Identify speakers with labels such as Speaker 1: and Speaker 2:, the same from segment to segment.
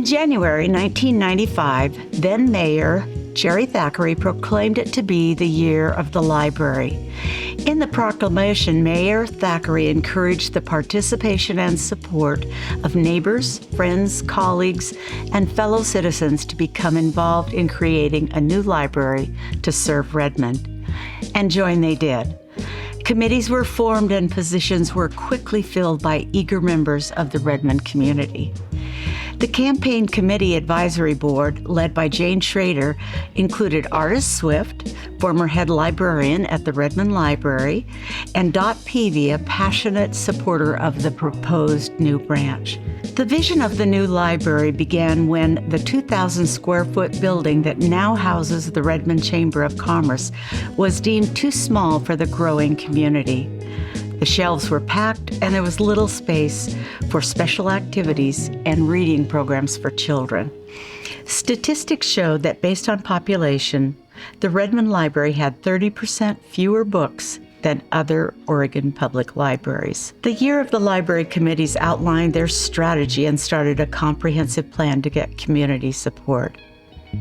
Speaker 1: In January 1995, then Mayor Jerry Thackeray proclaimed it to be the year of the library. In the proclamation, Mayor Thackeray encouraged the participation and support of neighbors, friends, colleagues, and fellow citizens to become involved in creating a new library to serve Redmond. And join they did. Committees were formed and positions were quickly filled by eager members of the Redmond community. The Campaign Committee Advisory Board, led by Jane Schrader, included Artis Swift, former head librarian at the Redmond Library, and Dot Peavy, a passionate supporter of the proposed new branch. The vision of the new library began when the 2,000 square foot building that now houses the Redmond Chamber of Commerce was deemed too small for the growing community. The shelves were packed and there was little space for special activities and reading programs for children. Statistics showed that based on population, the Redmond Library had 30% fewer books than other Oregon public libraries. The year of the library committees outlined their strategy and started a comprehensive plan to get community support.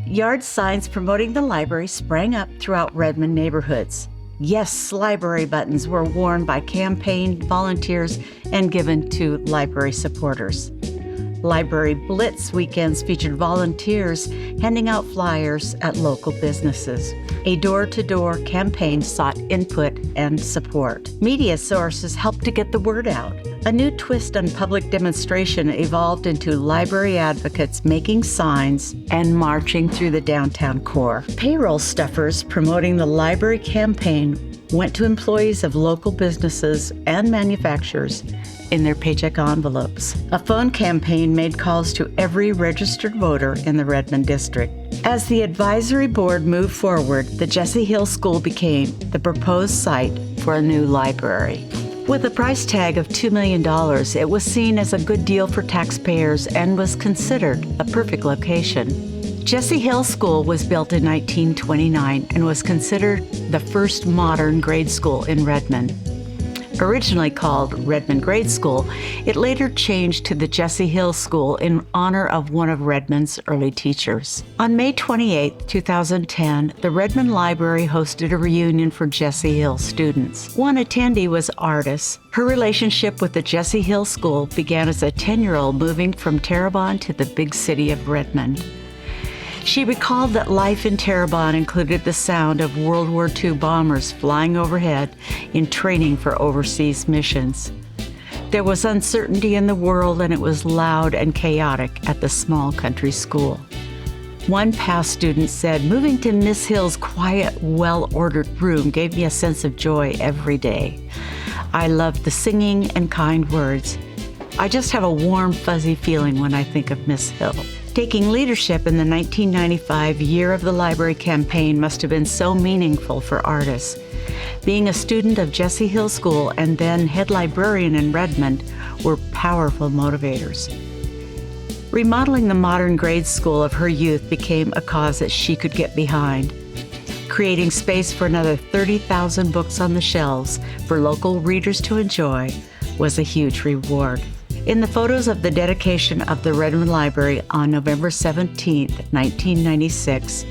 Speaker 1: Yard signs promoting the library sprang up throughout Redmond neighborhoods. Yes, library buttons were worn by campaign volunteers and given to library supporters. Library Blitz weekends featured volunteers handing out flyers at local businesses. A door-to-door campaign sought input and support. Media sources helped to get the word out. A new twist on public demonstration evolved into library advocates making signs and marching through the downtown core. Payroll stuffers promoting the library campaign went to employees of local businesses and manufacturers in their paycheck envelopes. A phone campaign made calls to every registered voter in the Redmond district. As the advisory board moved forward, the Jessie Hill School became the proposed site for a new library. With a price tag of $2 million, it was seen as a good deal for taxpayers and was considered a perfect location. Jessie Hill School was built in 1929 and was considered the first modern grade school in Redmond. Originally called Redmond Grade School, it later changed to the Jessie Hill School in honor of one of Redmond's early teachers. On May 28, 2010, the Redmond Library hosted a reunion for Jessie Hill students. One attendee was Artis. Her relationship with the Jessie Hill School began as a 10-year-old moving from Terrebonne to the big city of Redmond. She recalled that life in Terrebonne included the sound of World War II bombers flying overhead in training for overseas missions. There was uncertainty in the world and it was loud and chaotic at the small country school. One past student said, "Moving to Miss Hill's quiet, well-ordered room gave me a sense of joy every day. I loved the singing and kind words. I just have a warm, fuzzy feeling when I think of Miss Hill." Taking leadership in the 1995 Year of the Library campaign must have been so meaningful for Artis. Being a student of Jessie Hill School and then head librarian in Redmond were powerful motivators. Remodeling the modern grade school of her youth became a cause that she could get behind. Creating space for another 30,000 books on the shelves for local readers to enjoy was a huge reward. In the photos of the dedication of the Redmond Library on November 17, 1996,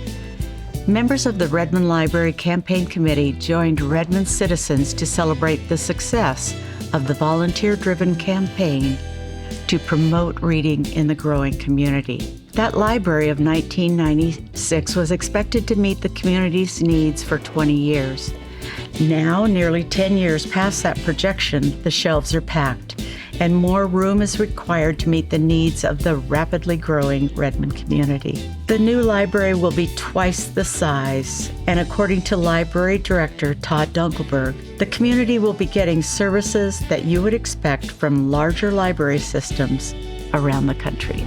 Speaker 1: members of the Redmond Library Campaign Committee joined Redmond citizens to celebrate the success of the volunteer-driven campaign to promote reading in the growing community. That library of 1996 was expected to meet the community's needs for 20 years. Now, nearly 10 years past that projection, the shelves are packed, and more room is required to meet the needs of the rapidly growing Redmond community. The new library will be twice the size, and according to Library Director Todd Dunkelberg, the community will be getting services that you would expect from larger library systems around the country.